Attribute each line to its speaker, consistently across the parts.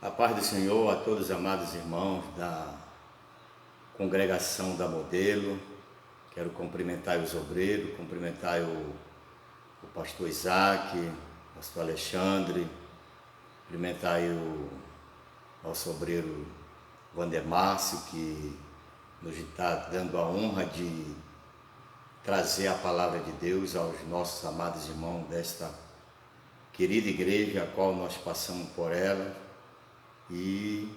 Speaker 1: A paz do Senhor a todos os amados irmãos da congregação da Modelo. Quero cumprimentar os obreiros, cumprimentar o pastor Isaac, o pastor Alexandre, cumprimentar o nosso obreiro Vandemárcio, que nos está dando a honra de trazer a palavra de Deus aos nossos amados irmãos desta querida igreja, a qual nós passamos por ela. E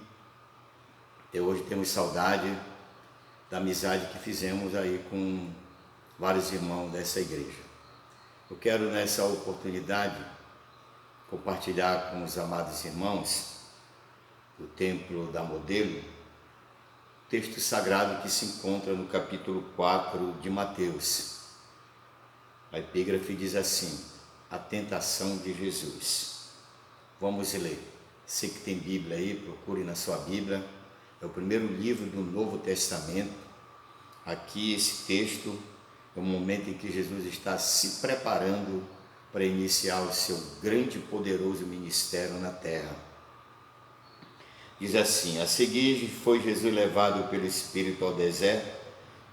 Speaker 1: hoje temos saudade da amizade que fizemos aí com vários irmãos dessa igreja. Eu quero nessa oportunidade compartilhar com os amados irmãos do Templo da Modelo, o texto sagrado que se encontra no capítulo 4 de Mateus. A epígrafe diz assim: a tentação de Jesus. Vamos ler. Você que tem Bíblia aí, procure na sua Bíblia. É o primeiro livro do Novo Testamento. Aqui esse texto é o momento em que Jesus está se preparando para iniciar o seu grande e poderoso ministério na terra. Diz assim: a seguir foi Jesus levado pelo Espírito ao deserto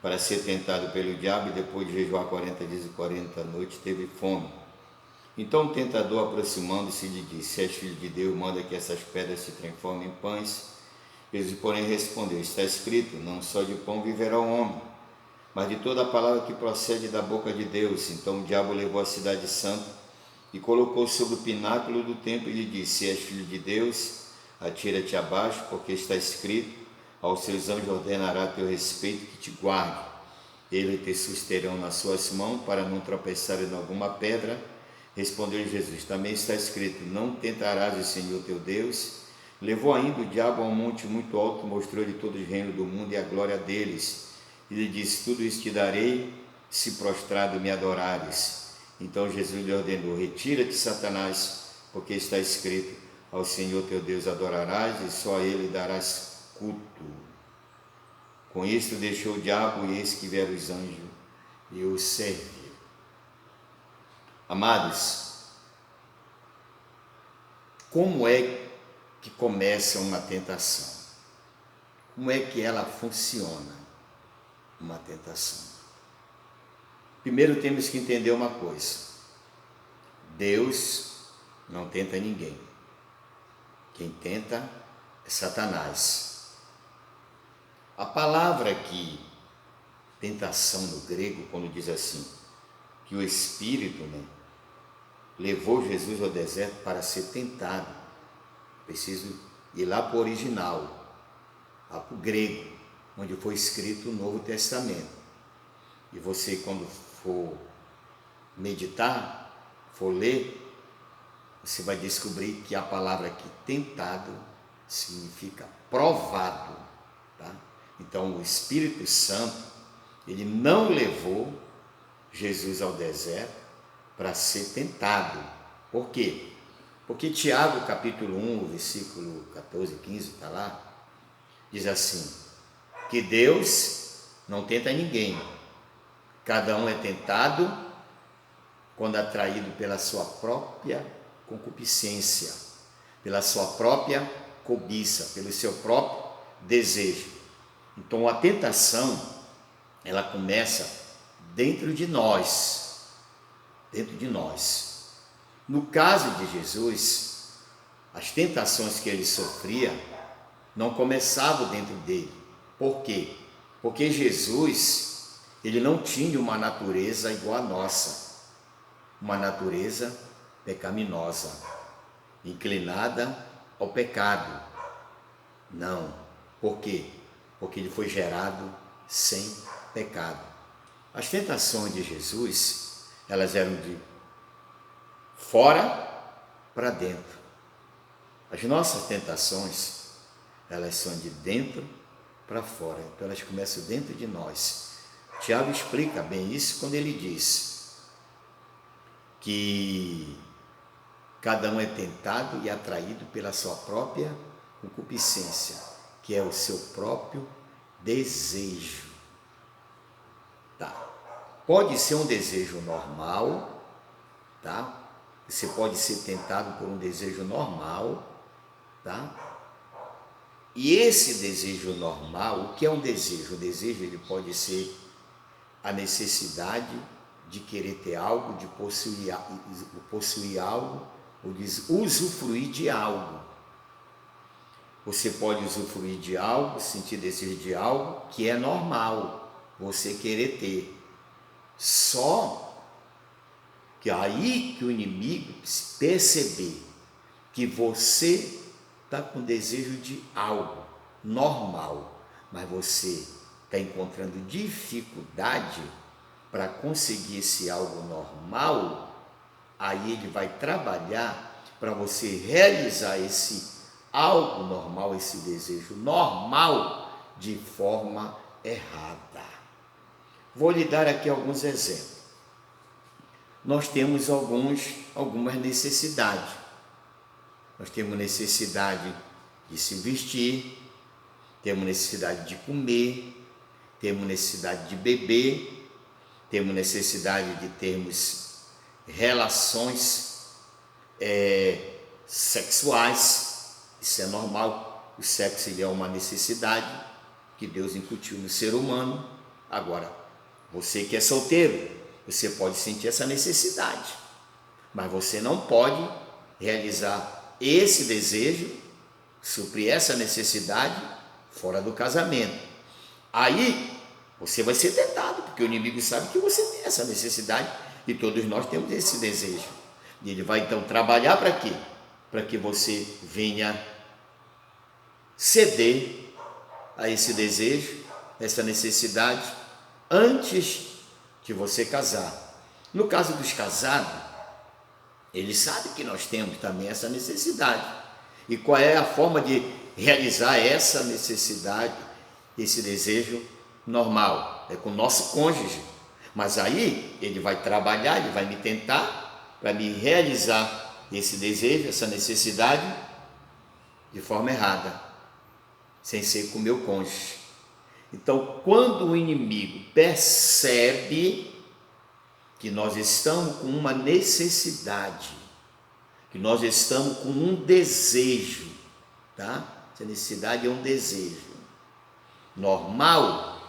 Speaker 1: para ser tentado pelo diabo, e depois de jejuar 40 dias e 40 noites teve fome. Então o tentador, aproximando-se, lhe disse: se és filho de Deus, manda que essas pedras se transformem em pães. Jesus, porém, respondeu: está escrito, não só de pão viverá o homem, mas de toda a palavra que procede da boca de Deus. Então o diabo levou a cidade santa e colocou sobre o pináculo do templo e lhe disse: se és filho de Deus, atira-te abaixo, porque está escrito, aos seus anjos ordenará a teu respeito que te guarde. Eles te susterão nas suas mãos, para não tropeçar em alguma pedra. Respondeu Jesus: também está escrito, não tentarás o Senhor teu Deus. Levou ainda o diabo a um monte muito alto, mostrou-lhe todo o reino do mundo e a glória deles. E lhe disse: tudo isso te darei, se prostrado me adorares. Então Jesus lhe ordenou: retira-te, Satanás, porque está escrito, ao Senhor teu Deus adorarás e só a ele darás culto. Com isto deixou o diabo, e eis que vieram os anjos e o serviram. Amados, como é que começa uma tentação? Como é que ela funciona, uma tentação? Primeiro temos que entender uma coisa: Deus não tenta ninguém. Quem tenta é Satanás. A palavra aqui, tentação no grego, quando diz assim, que o Espírito, levou Jesus ao deserto para ser tentado. Preciso ir lá para o original, lá para o grego, onde foi escrito o Novo Testamento. E você, quando for meditar, for ler, você vai descobrir que a palavra aqui, tentado, significa provado. Tá? Então, o Espírito Santo, ele não levou Jesus ao deserto para ser tentado. Por quê? Porque Tiago, capítulo 1, versículo 14 e 15, está lá, diz assim, que Deus não tenta ninguém. Cada um é tentado quando atraído pela sua própria concupiscência, pela sua própria cobiça, pelo seu próprio desejo. Então a tentação, ela começa dentro de nós. No caso de Jesus, as tentações que ele sofria não começavam dentro dele. Por quê? Porque Jesus, ele não tinha uma natureza igual à nossa, uma natureza pecaminosa, inclinada ao pecado. Não. Por quê? Porque ele foi gerado sem pecado. As tentações de Jesus, elas eram de fora para dentro. As nossas tentações, elas são de dentro para fora. Então elas começam dentro de nós. Tiago explica bem isso quando ele diz que cada um é tentado e atraído pela sua própria concupiscência, que é o seu próprio desejo. Tá? Pode ser um desejo normal, tá? Você pode ser tentado por um desejo normal, tá? E esse desejo normal, o que é um desejo? O desejo ele pode ser a necessidade de querer ter algo, de possuir algo, ou de usufruir de algo. Você pode usufruir de algo, sentir desejo de algo que é normal você querer ter. Só que aí que o inimigo perceber que você está com desejo de algo normal, mas você está encontrando dificuldade para conseguir esse algo normal, aí ele vai trabalhar para você realizar esse algo normal, esse desejo normal, de forma errada. Vou lhe dar aqui alguns exemplos. Nós temos algumas necessidades. Nós temos necessidade de se vestir, temos necessidade de comer, temos necessidade de beber, temos necessidade de termos relações sexuais. Isso é normal. O sexo é uma necessidade que Deus incutiu no ser humano. Agora, você que é solteiro, você pode sentir essa necessidade, mas você não pode realizar esse desejo, suprir essa necessidade fora do casamento. Aí você vai ser tentado, porque o inimigo sabe que você tem essa necessidade e todos nós temos esse desejo. E ele vai então trabalhar para quê? Para que você venha ceder a esse desejo, essa necessidade, antes de você casar. No caso dos casados, ele sabe que nós temos também essa necessidade. E qual é a forma de realizar essa necessidade, esse desejo normal? É com o nosso cônjuge. Mas aí ele vai trabalhar, ele vai me tentar para me realizar esse desejo, essa necessidade de forma errada, sem ser com o meu cônjuge. Então, quando o inimigo percebe que nós estamos com uma necessidade, que nós estamos com um desejo, tá? Essa necessidade é um desejo normal,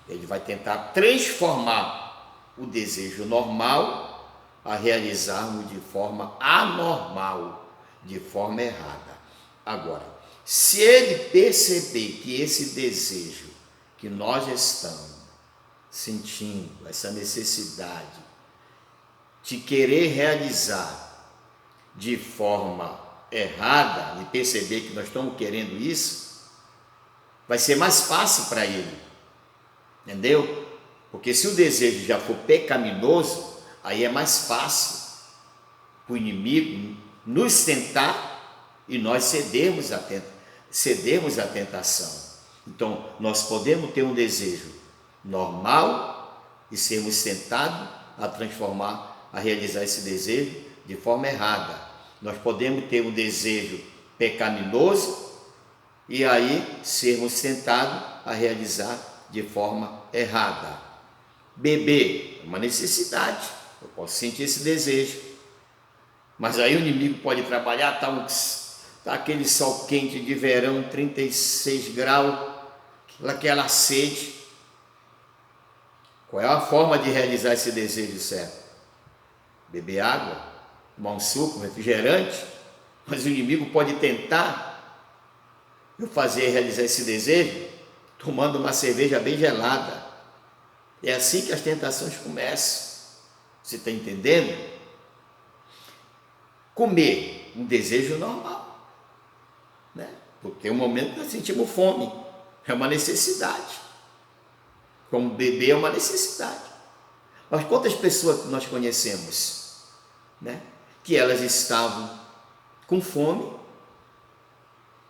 Speaker 1: ele vai tentar transformar o desejo normal a realizarmos de forma anormal, de forma errada. Agora, se ele perceber que esse desejo que nós estamos sentindo, essa necessidade de querer realizar de forma errada, e perceber que nós estamos querendo isso, vai ser mais fácil para ele, entendeu? Porque se o desejo já for pecaminoso, aí é mais fácil para o inimigo nos tentar e nós cedermos à tentação. Então, nós podemos ter um desejo normal e sermos tentados a transformar, a realizar esse desejo de forma errada. Nós podemos ter um desejo pecaminoso e aí sermos tentados a realizar de forma errada. Beber é uma necessidade, eu posso sentir esse desejo, mas aí o inimigo pode trabalhar, tá aquele sol quente de verão, 36 graus, aquela sede. Qual é a forma de realizar esse desejo certo? Beber água, tomar um suco, um refrigerante, mas o inimigo pode tentar eu realizar esse desejo tomando uma cerveja bem gelada. É assim que as tentações começam. Você está entendendo? Comer, um desejo normal, né? Porque é um momento que nós sentimos fome, é uma necessidade. Como beber é uma necessidade. Mas quantas pessoas que nós conhecemos, né? Que elas estavam com fome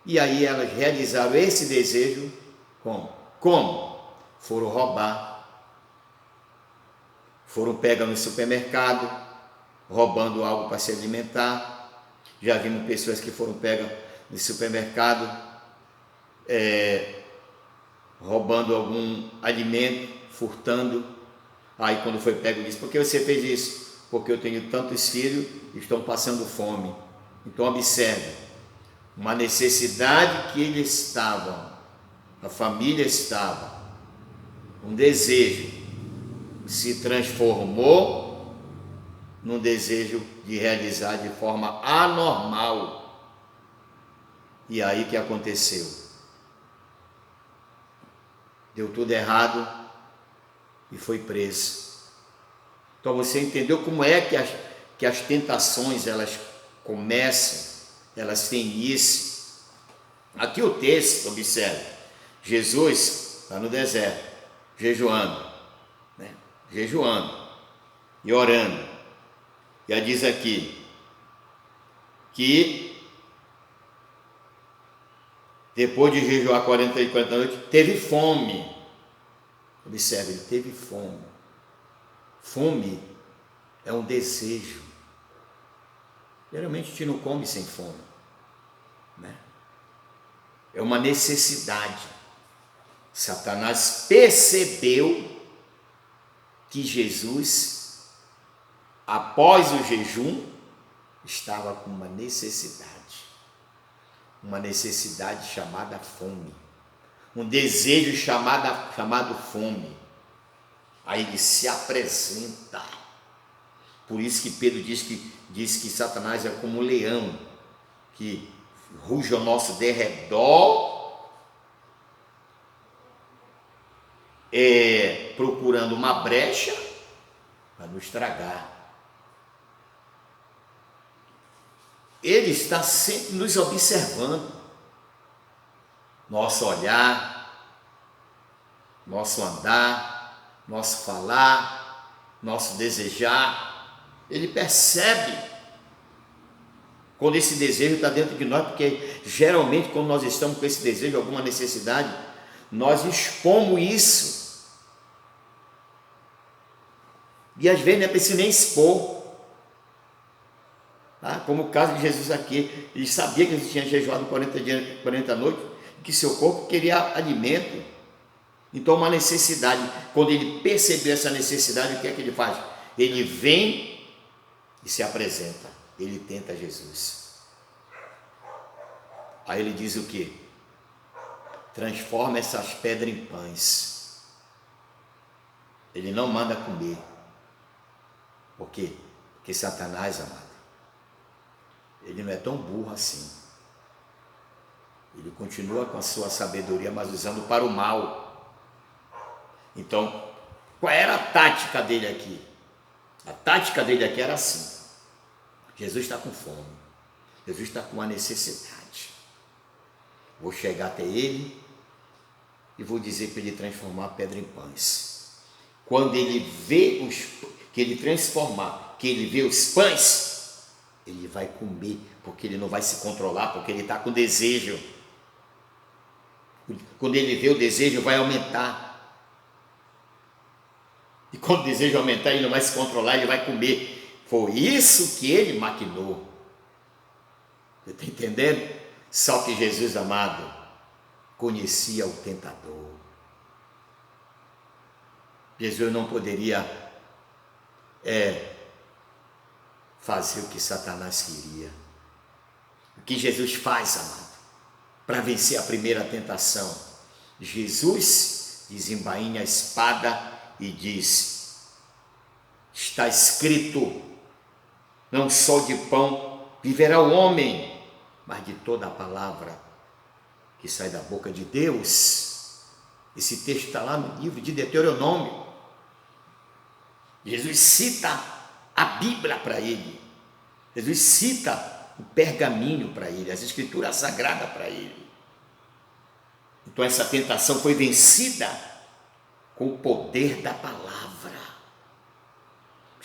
Speaker 1: e aí elas realizaram esse desejo como? Foram roubar, foram pegar no supermercado, roubando algo para se alimentar. Já vimos pessoas que foram pegas no supermercado, roubando algum alimento, furtando. Aí quando foi pego, disse: por que você fez isso? Porque eu tenho tantos filhos e estão passando fome. Então observe, uma necessidade que ele estava, a família estava, um desejo, se transformou num desejo de realizar de forma anormal. E aí que aconteceu? Deu tudo errado e foi preso. Então você entendeu como é que as tentações elas começam, elas têm início. Aqui o texto, observe, Jesus está no deserto, jejuando, né? Jejuando e orando. E aí diz aqui que depois de jejuar 40 e 40 noites, teve fome. Observe, ele teve fome. Fome é um desejo. Geralmente a gente não come sem fome, né? É uma necessidade. Satanás percebeu que Jesus, após o jejum, estava com uma necessidade chamada fome, um desejo chamado fome. Aí ele se apresenta. Por isso que Pedro diz que Satanás é como um leão que ruge ao nosso derredor, procurando uma brecha para nos tragar. Ele está sempre nos observando, nosso olhar, nosso andar, nosso falar, nosso desejar. Ele percebe quando esse desejo está dentro de nós, porque geralmente quando nós estamos com esse desejo, alguma necessidade, nós expomos isso. E às vezes não é preciso nem expor. Tá? Como o caso de Jesus aqui, ele sabia que ele tinha jejuado 40 dias, 40 noites, que seu corpo queria alimento. Então uma necessidade, quando ele percebeu essa necessidade, o que é que ele faz? Ele vem e se apresenta, ele tenta Jesus. Aí ele diz o que? Transforma essas pedras em pães. Ele não manda comer. Por quê? Porque Satanás, amado, ele não é tão burro assim. Ele continua com a sua sabedoria, mas usando para o mal. Então, qual era a tática dele aqui? A tática dele aqui era assim: Jesus está com fome, Jesus está com uma necessidade. Vou chegar até ele e vou dizer para ele transformar a pedra em pães. Quando ele vê que ele transformar, que ele vê os pães, ele vai comer, porque ele não vai se controlar, porque ele está com desejo. Quando ele vê o desejo, vai aumentar. E quando o desejo aumentar, ele não vai se controlar, ele vai comer. Foi isso que ele maquinou. Você está entendendo? Só que Jesus, amado, conhecia o tentador. Jesus não poderia fazer o que Satanás queria. O que Jesus faz, amado, para vencer a primeira tentação? Jesus desembainha a espada e diz: está escrito, não só de pão viverá o homem, mas de toda a palavra que sai da boca de Deus. Esse texto está lá no livro de Deuteronômio. Jesus cita a Bíblia para ele. Jesus cita o pergaminho para ele, as escrituras sagradas para ele. Então essa tentação foi vencida com o poder da palavra.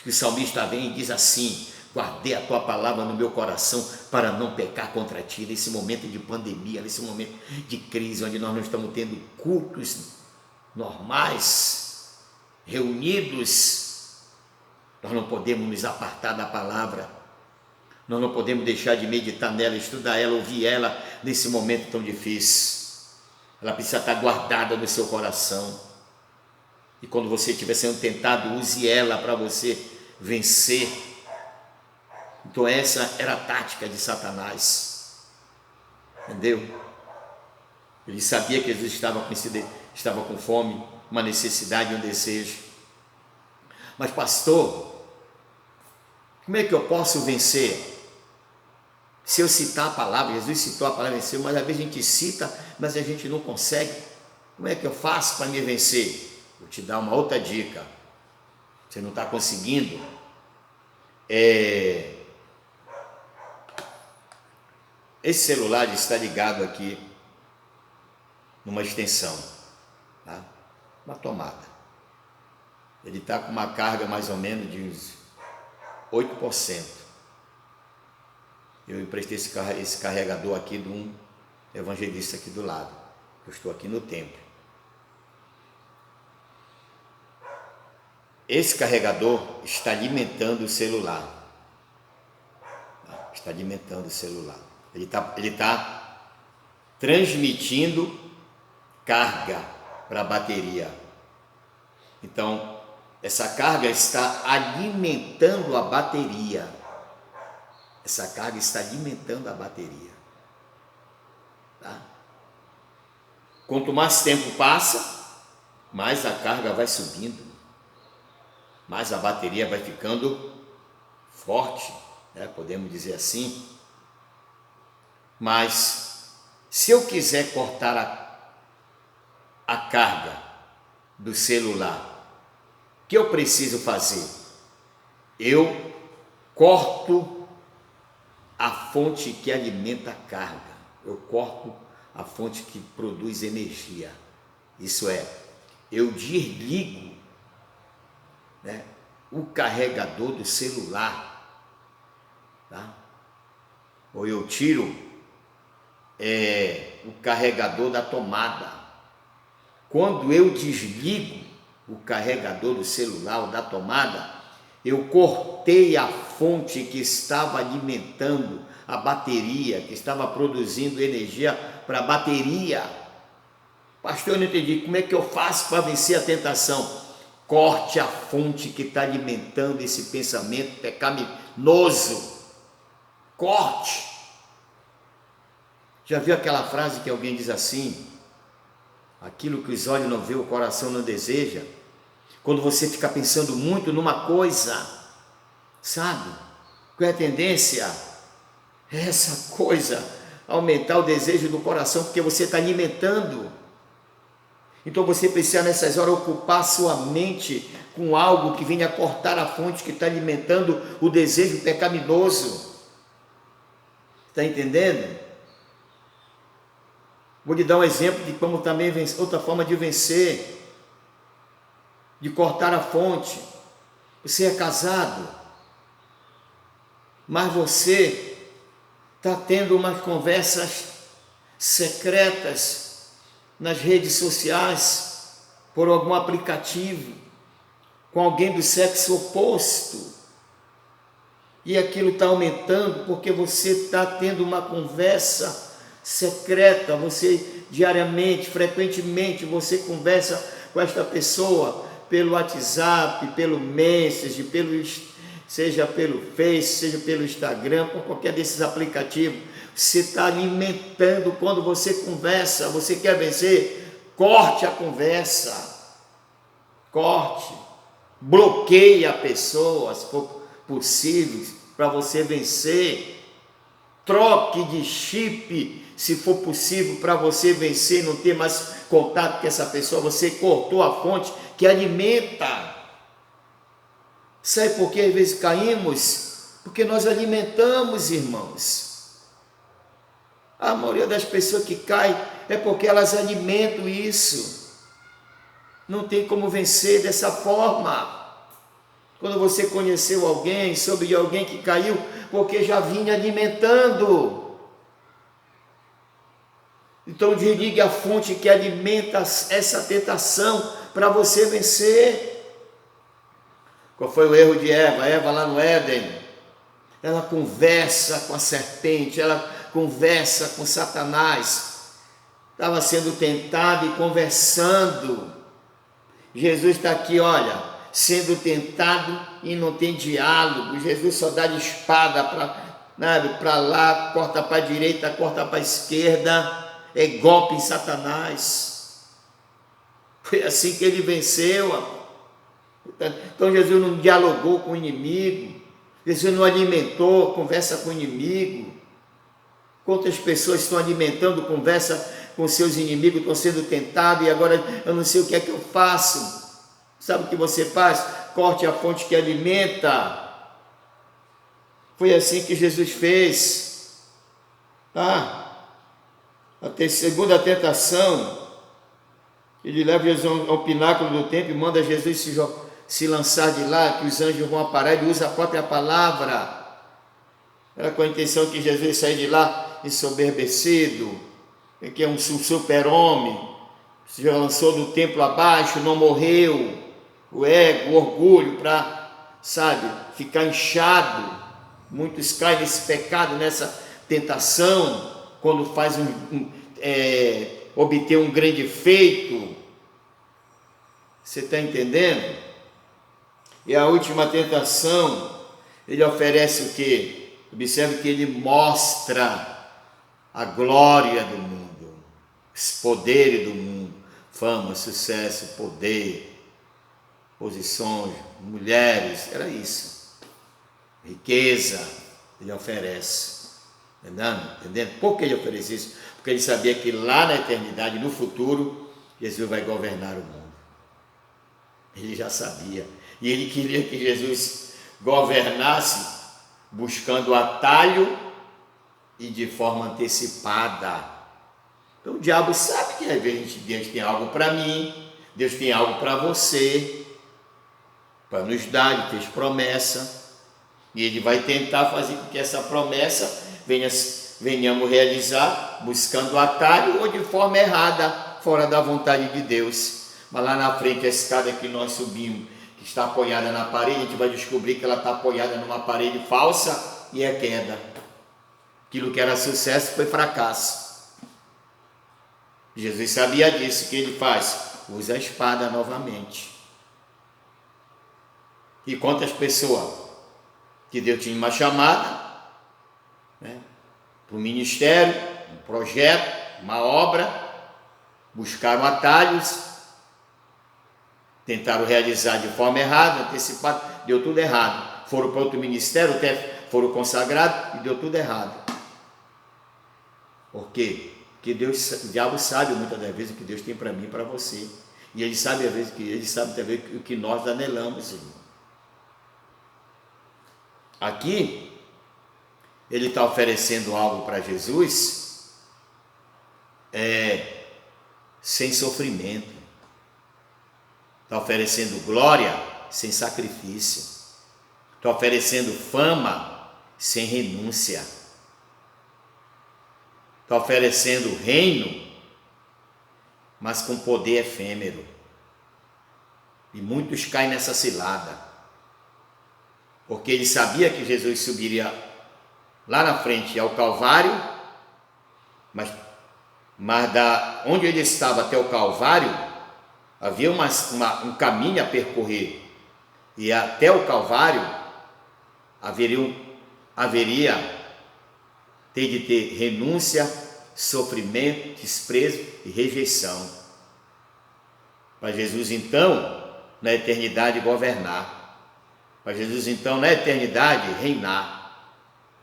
Speaker 1: O salmista vem e diz assim: guardei a tua palavra no meu coração para não pecar contra ti. Nesse momento de pandemia, nesse momento de crise, onde nós não estamos tendo cultos normais, reunidos, nós não podemos nos apartar da palavra, nós não podemos deixar de meditar nela, estudar ela, ouvir ela nesse momento tão difícil. Ela precisa estar guardada no seu coração. E quando você estiver sendo tentado, use ela para você vencer. Então essa era a tática de Satanás. Entendeu? Ele sabia que Jesus estava com fome, uma necessidade, um desejo. Mas pastor, como é que eu posso vencer? Se eu citar a palavra, Jesus citou a palavra vencer, mas às vezes a gente cita, mas a gente não consegue. Como é que eu faço para me vencer? Vou te dar uma outra dica. Você não está conseguindo? Esse celular está ligado aqui numa extensão, tá? Uma tomada. Ele está com uma carga mais ou menos de uns 8%. Eu emprestei esse carregador aqui de um evangelista aqui do lado. Eu estou aqui no templo. Esse carregador está alimentando o celular. Está alimentando o celular. Ele está transmitindo carga para a bateria. Então, essa carga está alimentando a bateria. Essa carga está alimentando a bateria. Tá? Quanto mais tempo passa, mais a carga vai subindo, mais a bateria vai ficando forte, né? Podemos dizer assim. Mas se eu quiser cortar a carga do celular, o que eu preciso fazer? Eu corto a fonte que alimenta a carga. Eu corto a fonte que produz energia. Isso é, eu desligo, né, o carregador do celular, tá? Ou eu tiro o carregador da tomada. Quando eu desligo o carregador do celular ou da tomada, eu cortei a fonte que estava alimentando a bateria, que estava produzindo energia para a bateria. Pastor, eu não entendi. Como é que eu faço para vencer a tentação? Corte a fonte que está alimentando esse pensamento pecaminoso. Corte. Já viu aquela frase que alguém diz assim? Aquilo que os olhos não vê, o coração não deseja. Quando você fica pensando muito numa coisa, sabe? Qual é a tendência? É essa coisa, aumentar o desejo do coração, porque você está alimentando. Então você precisa nessas horas ocupar sua mente com algo que venha cortar a fonte que está alimentando o desejo pecaminoso. Está entendendo? Vou lhe dar um exemplo de como também outra forma de vencer, de cortar a fonte. Você é casado, mas você está tendo umas conversas secretas nas redes sociais, por algum aplicativo, com alguém do sexo oposto, e aquilo está aumentando porque você está tendo uma conversa secreta. Você diariamente, frequentemente, você conversa com esta pessoa pelo WhatsApp, pelo Messenger, seja pelo Face, seja pelo Instagram, por qualquer desses aplicativos. Você está alimentando. Quando você conversa, você quer vencer, corte a conversa, corte, bloqueie a pessoa, se for possível, para você vencer. Troque de chip, se for possível, para você vencer, não ter mais contato com essa pessoa. Você cortou a fonte que alimenta. Sabe por que às vezes caímos? Porque nós alimentamos, irmãos. A maioria das pessoas que caem é porque elas alimentam isso. Não tem como vencer dessa forma. Quando você conheceu alguém, soube de alguém que caiu, porque já vinha alimentando. Então desligue a fonte que alimenta essa tentação para você vencer. Qual foi o erro de Eva? Eva lá no Éden, ela conversa com a serpente, ela conversa com Satanás. Estava sendo tentada e conversando. Jesus está aqui, olha, sendo tentado e não tem diálogo. Jesus só dá de espada para lá, corta para a direita, corta para a esquerda, é golpe em Satanás. Foi assim que ele venceu, amor. Então Jesus não dialogou com o inimigo, Jesus não alimentou conversa com o inimigo. Quantas pessoas estão alimentando conversa com seus inimigos, estão sendo tentados, e agora eu não sei o que é que eu faço. Sabe o que você faz? Corte a fonte que alimenta. Foi assim que Jesus fez. A segunda tentação, ele leva Jesus ao pináculo do templo e manda Jesus se lançar de lá, que os anjos vão aparar. Ele usa a própria palavra. Era com a intenção que Jesus saia de lá ensoberbecido, que é um super-homem, se lançou do templo abaixo, não morreu. O ego, o orgulho, para, ficar inchado. Muitos caem nesse pecado, nessa tentação, quando faz obter um grande feito. Você está entendendo? E a última tentação, ele oferece o quê? Observe que ele mostra a glória do mundo, os poderes do mundo, fama, sucesso, poder, posições, mulheres, era isso. Riqueza, ele oferece. Entendendo? Por que ele oferece isso? Porque ele sabia que lá na eternidade, no futuro, Jesus vai governar o mundo. Ele já sabia. E ele queria que Jesus governasse buscando atalho e de forma antecipada. Então o diabo sabe que às vezes Deus tem algo para mim, Deus tem algo para você, para nos dar. Ele fez promessa. E ele vai tentar fazer com que essa promessa venhamos realizar buscando atalho ou de forma errada, fora da vontade de Deus. Mas lá na frente, a escada que nós subimos, que está apoiada na parede, a gente vai descobrir que ela está apoiada numa parede falsa e é queda. Aquilo que era sucesso foi fracasso. Jesus sabia disso. O que ele faz? Usa a espada novamente. E quantas pessoas que Deus tinha uma chamada, para um ministério, um projeto, uma obra, buscaram atalhos, tentaram realizar de forma errada, antecipada, deu tudo errado. Foram para outro ministério, até foram consagrados e deu tudo errado. Por quê? Porque o diabo sabe muitas das vezes o que Deus tem para mim e para você. E ele sabe também o que nós anelamos, irmão. Aqui, ele está oferecendo algo para Jesus sem sofrimento. Está oferecendo glória sem sacrifício. Está oferecendo fama sem renúncia. Está oferecendo reino, mas com poder efêmero. E muitos caem nessa cilada. Porque ele sabia que Jesus subiria lá na frente ao Calvário, mas da onde ele estava até o Calvário, havia um caminho a percorrer. E até o Calvário haveria de ter renúncia, sofrimento, desprezo e rejeição. Para Jesus, então, na eternidade governar. Para Jesus, então, na eternidade, reinar.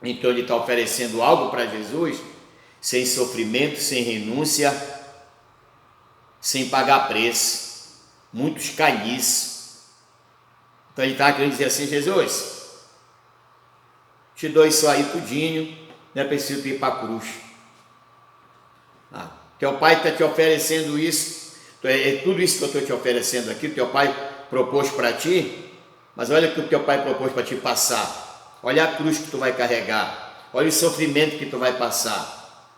Speaker 1: Então, ele está oferecendo algo para Jesus, sem sofrimento, sem renúncia, sem pagar preço. Muitos caem nisso. Então, ele está querendo dizer assim: Jesus, te dou isso aí tudinho, não é preciso ir para a cruz. Teu pai está te oferecendo isso, tudo isso que eu estou te oferecendo aqui, teu pai propôs para ti. Mas olha o que o teu pai propôs para te passar. Olha a cruz que tu vai carregar. Olha o sofrimento que tu vai passar.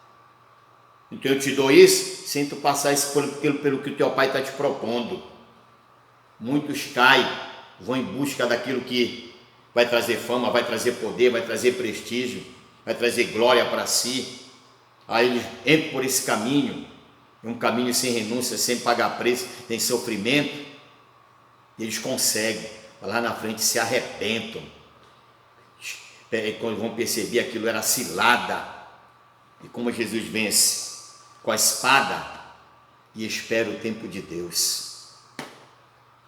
Speaker 1: Então eu te dou isso sem tu passar isso pelo que o teu pai está te propondo. Muitos caem, vão em busca daquilo que vai trazer fama, vai trazer poder, vai trazer prestígio, vai trazer glória para si. Aí eles entram por esse caminho, um caminho sem renúncia, sem pagar preço, sem sofrimento. E eles conseguem. Lá na frente se arrebentam, quando vão perceber aquilo era cilada, e como Jesus vence com a espada e espera o tempo de Deus.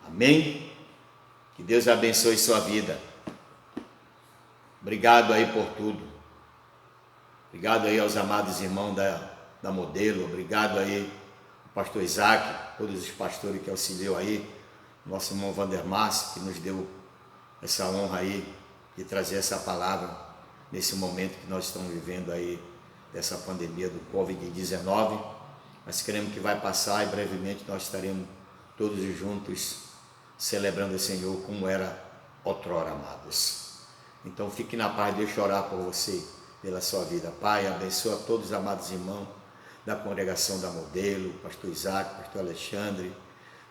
Speaker 1: Amém? Que Deus abençoe sua vida. Obrigado aí por tudo. Obrigado aí aos amados irmãos da Modelo. Obrigado aí ao pastor Isaac, todos os pastores que auxiliam aí, nosso irmão Vandermárcio, que nos deu essa honra aí de trazer essa palavra nesse momento que nós estamos vivendo aí dessa pandemia do Covid-19. Mas queremos que vai passar e brevemente nós estaremos todos juntos celebrando o Senhor como era outrora, amados. Então fique na paz, deixa eu orar por você, pela sua vida. Pai, abençoa todos os amados irmãos da congregação da Modelo, pastor Isaac, pastor Alexandre,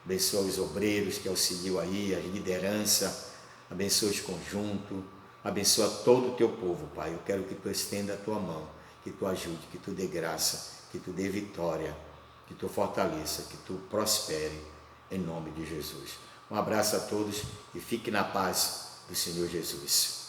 Speaker 1: abençoa os obreiros que auxiliam aí, a liderança, abençoa os conjuntos, abençoa todo o teu povo, Pai. Eu quero que tu estenda a tua mão, que tu ajude, que tu dê graça, que tu dê vitória, que tu fortaleça, que tu prospere, em nome de Jesus. Um abraço a todos e fique na paz do Senhor Jesus.